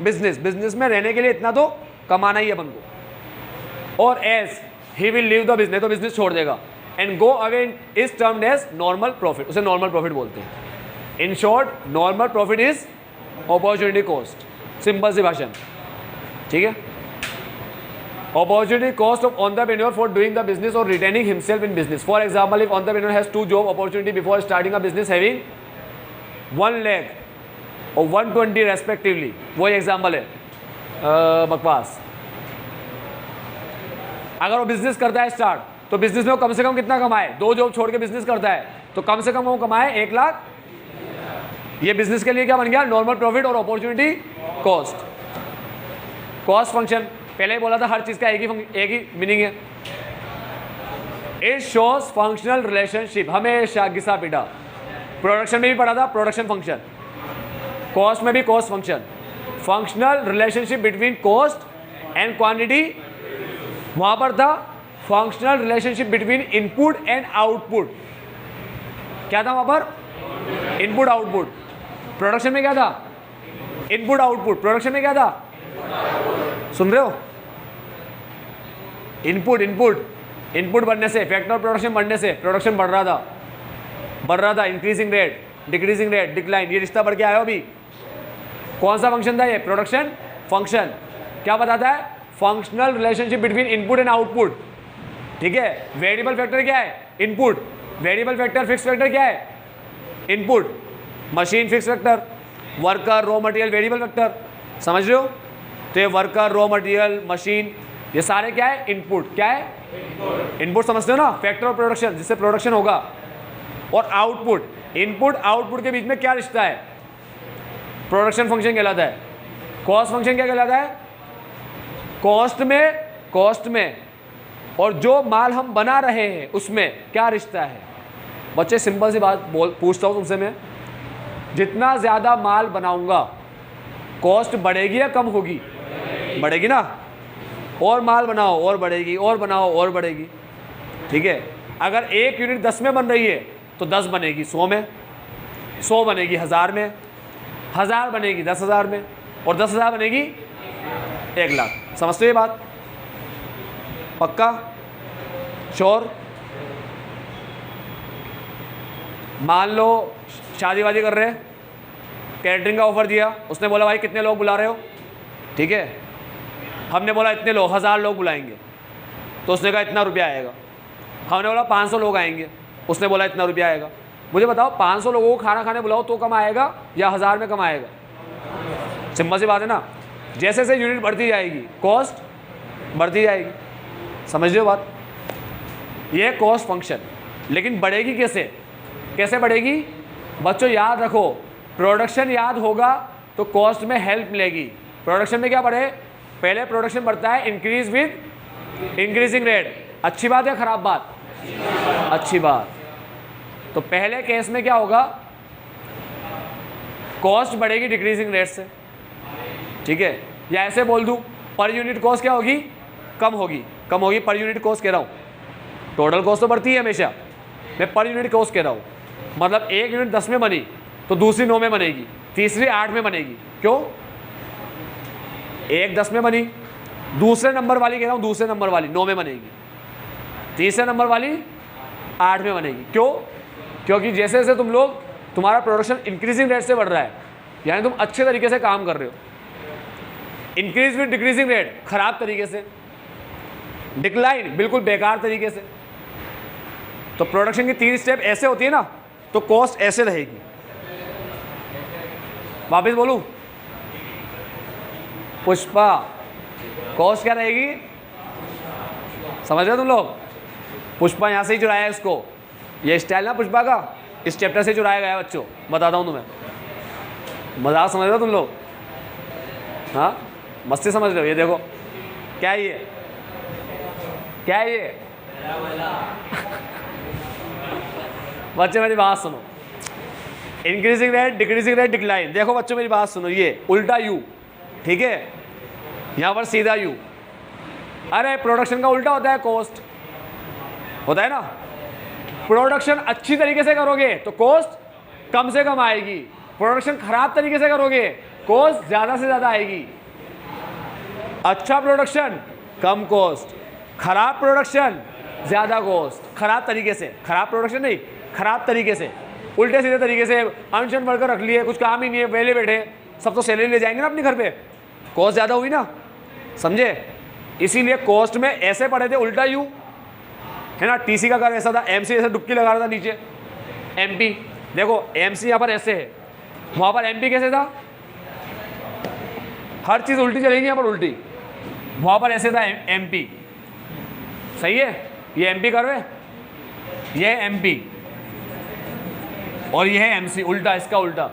business. Business में रहने के लिए इतना तो कमाना ही है अपन को। और as he will leave the business, तो बिजनेस छोड़ देगा, and go away is termed as normal profit, उसे नॉर्मल प्रॉफिट बोलते हैं। In short normal profit is opportunity cost, simple सी भाषा, ठीक है। Opportunity cost of entrepreneur for doing the business or retaining himself in business. For example, if entrepreneur has 2 job opportunity before starting a business having 1 lakh और 120 respectively, वही example है, बकवास। अगर वो बिजनेस करता है स्टार्ट, तो बिजनेस में वो कम से कम कितना कमाए? 2 जॉब छोड़ के बिजनेस करता है तो कम से कम वो कमाए 1 लाख। ये बिजनेस के लिए क्या बन गया? नॉर्मल प्रॉफिट और अपॉर्चुनिटी कॉस्ट। कॉस्ट फंक्शन पहले ही बोला था, हर चीज़ का एक ही मीनिंग है। इट शोज फंक्शनल रिलेशनशिप, हमेशा घिसा पिटा। प्रोडक्शन में भी पढ़ा था प्रोडक्शन फंक्शन, कॉस्ट में भी cost function, functional relationship between cost and quantity, वहां पर था functional relationship between input and output. क्या था वहां पर? Input output. प्रोडक्शन में क्या था? Input output. प्रोडक्शन में क्या था? सुन रहे हो? इनपुट इनपुट इनपुट बढ़ने से, फैक्टर ऑफ प्रोडक्शन बढ़ने से प्रोडक्शन बढ़ रहा था, increasing rate, decreasing rate, decline, ये रिश्ता बढ़ के आया अभी। कौन सा फंक्शन था ये? Production function. क्या बताता है? Functional relationship between input and output. ठीक है। वेरिएबल फैक्टर क्या है? Input. Variable factor, fix factor क्या है? Input. Machine fix factor, worker, raw material variable factor. समझ रहे हो? तो ये वर्कर, रॉ मटेरियल, मशीन, ये सारे क्या है? इनपुट। क्या है? इनपुट समझते हो ना? फैक्टर ऑफ प्रोडक्शन, जिससे प्रोडक्शन होगा। और आउटपुट, इनपुट आउटपुट के बीच में क्या रिश्ता है? प्रोडक्शन फंक्शन कहलाता है। कॉस्ट फंक्शन क्या कहलाता है? कॉस्ट में और जो माल हम बना रहे हैं उसमें क्या रिश्ता है? बच्चे सिंपल सी बात पूछता हूँ तुमसे मैं, जितना ज़्यादा माल बनाऊंगा कॉस्ट बढ़ेगी या कम होगी? बढ़ेगी ना। और माल बनाओ और बढ़ेगी, और बनाओ और बढ़ेगी। ठीक है। अगर एक यूनिट 10 में बन रही है तो 10 बनेगी 100 में, 100 बनेगी 1000 में, 1000 बनेगी 10,000 में, और 10,000 बनेगी 1,00,000। समझते हो ये बात? पक्का? श्योर? मान लो शादी वादी कर रहे हैं, कैटरिंग का ऑफर दिया, उसने बोला भाई कितने लोग बुला रहे हो? ठीक है। हमने बोला इतने लोग, 1000 लोग बुलाएंगे, तो उसने कहा इतना रुपया आएगा। हमने बोला 500 लोग आएंगे, उसने बोला इतना रुपया आएगा। मुझे बताओ 500 लोगों को खाना खाने बुलाओ तो कम आएगा या 1000 में कम आएगा? सिंपल सी बात है ना। जैसे जैसे यूनिट बढ़ती जाएगी कॉस्ट बढ़ती जाएगी। समझ लो बात? ये कॉस्ट फंक्शन। लेकिन बढ़ेगी कैसे? कैसे बढ़ेगी? बच्चों याद रखो, प्रोडक्शन याद होगा तो कॉस्ट में हेल्प मिलेगी। प्रोडक्शन में क्या बढ़े? पहले प्रोडक्शन बढ़ता है इंक्रीज विद इंक्रीजिंग रेट। अच्छी बात या खराब बात? अच्छी बात। तो पहले केस में क्या होगा? कॉस्ट बढ़ेगी डिक्रीजिंग रेट से। ठीक है। या ऐसे बोल दूं, पर यूनिट कॉस्ट क्या होगी? कम होगी। कम होगी पर यूनिट कॉस्ट कह रहा हूँ। टोटल कॉस्ट तो बढ़ती है हमेशा, मैं पर यूनिट कॉस्ट कह रहा हूँ। मतलब एक यूनिट 10 में बनी तो दूसरी 9 में बनेगी, तीसरी 8 में बनेगी। क्यों? एक 10 में बनी, दूसरे नंबर वाली कह रहा हूँ, दूसरे नंबर वाली 9 में बनेगी, तीसरे नंबर वाली 8 में बनेगी। क्यों? क्योंकि जैसे जैसे तुम लोग, तुम्हारा प्रोडक्शन इंक्रीजिंग रेट से बढ़ रहा है, यानी तुम अच्छे तरीके से काम कर रहे हो। इंक्रीज विद डिक्रीजिंग रेट खराब तरीके से, डिक्लाइन बिल्कुल बेकार तरीके से। तो प्रोडक्शन की 3 स्टेप ऐसे होती है ना, तो कॉस्ट ऐसे रहेगी। वापस बोलूं? पुष्पा, कॉस्ट क्या रहेगी? समझ रहे हो तुम लोग? पुष्पा यहाँ से ही चुराया है इसको, ये स्टाइल ना पुष्पा का, इस चैप्टर से चुराया गया है बच्चों। बताता हूँ तुम्हें, मजाक समझ रहे हो तुम लोग? हाँ, मस्ती समझ रहे हो? ये देखो क्या है, ये क्या है ये? बच्चे मेरी बात सुनो, increasing rate, decreasing rate, decline. देखो बच्चों मेरी बात सुनो, ये उल्टा यू, ठीक है, यहाँ पर सीधा यू। अरे प्रोडक्शन का उल्टा होता है कॉस्ट, होता है ना। प्रोडक्शन अच्छी तरीके से करोगे तो कॉस्ट कम से कम आएगी, प्रोडक्शन खराब तरीके से करोगे कॉस्ट ज़्यादा से ज़्यादा आएगी। अच्छा प्रोडक्शन कम कॉस्ट, खराब प्रोडक्शन ज़्यादा कॉस्ट। खराब तरीके से, खराब प्रोडक्शन नहीं, खराब तरीके से, उल्टे सीधे तरीके से अनशन बढ़कर रख लिए, कुछ काम ही नहीं है, वेले बैठे, सब तो सैलरी ले जाएंगे ना अपने घर पे, कॉस्ट ज़्यादा हुई ना, समझे। इसीलिए कॉस्ट में ऐसे पढ़े थे उल्टा यू, है ना। टीसी का कार्य ऐसा था, एमसी ऐसे डुबकी लगा रहा था नीचे, एमपी देखो एमसी यहाँ पर ऐसे है, वहाँ पर एमपी कैसे था, हर चीज़ उल्टी चलेगी, यहाँ पर उल्टी, वहाँ पर ऐसे था एमपी। सही है, ये एमपी कर रहे, ये है एमपी और ये है एमसी, उल्टा, इसका उल्टा।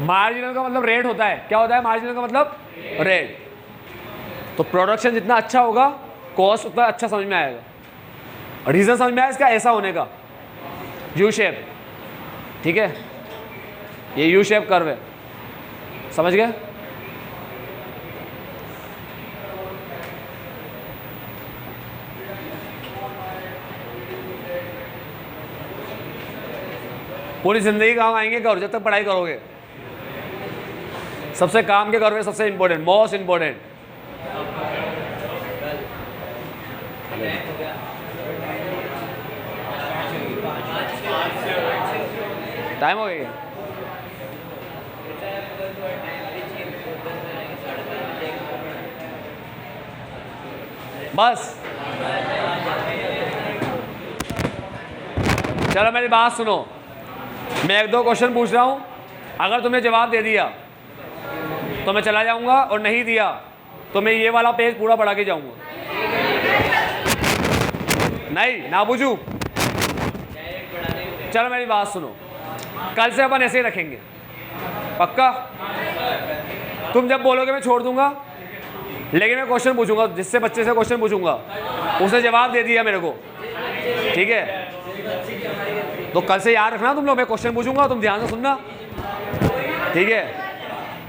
मार्जिनल का मतलब रेट होता है, क्या होता है मार्जिनल का मतलब? रेट। तो प्रोडक्शन जितना अच्छा होगा कॉस्ट उतना अच्छा समझ में आएगा। रीज़न समझ में आया इसका ऐसा होने का, यू शेप, ठीक है, ये यू शेप कर्व है, समझ गए? पूरी जिंदगी काम आएंगे कर्व जब तक पढ़ाई करोगे। सबसे काम के कर्व है, सबसे इंपॉर्टेंट, मोस्ट इंपॉर्टेंट। टाइम हो गया? बस चलो मेरी बात सुनो, मैं एक दो क्वेश्चन पूछ रहा हूं, अगर तुमने जवाब दे दिया तो मैं चला जाऊंगा, और नहीं दिया तो मैं ये वाला पेज पूरा पढ़ा के जाऊंगा। नहीं ना पूछू? चलो मेरी बात सुनो, कल से अपन ऐसे ही रखेंगे, पक्का? तुम जब बोलोगे मैं छोड़ दूंगा, लेकिन मैं क्वेश्चन पूछूंगा, जिससे बच्चे से क्वेश्चन पूछूंगा उसने जवाब दे दिया मेरे को, ठीक है? तो कल से याद रखना तुम लोग, मैं क्वेश्चन पूछूंगा, तुम ध्यान से सुनना, ठीक है?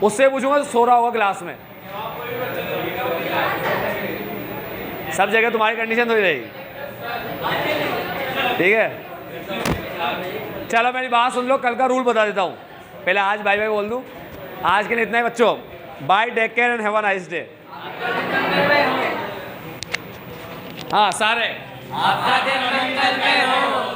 उससे पूछूंगा तो सो रहा होगा क्लास में, सब जगह तुम्हारी कंडीशन तो ही रहेगी, ठीक है? चलो मेरी बात सुन लो, कल का रूल बता देता हूँ, पहले आज बाय बाय बोल दूँ। आज के लिए इतना ही बच्चों, bye, take care and have a nice day. हाँ सारे, आपका दिन मंगल में हो।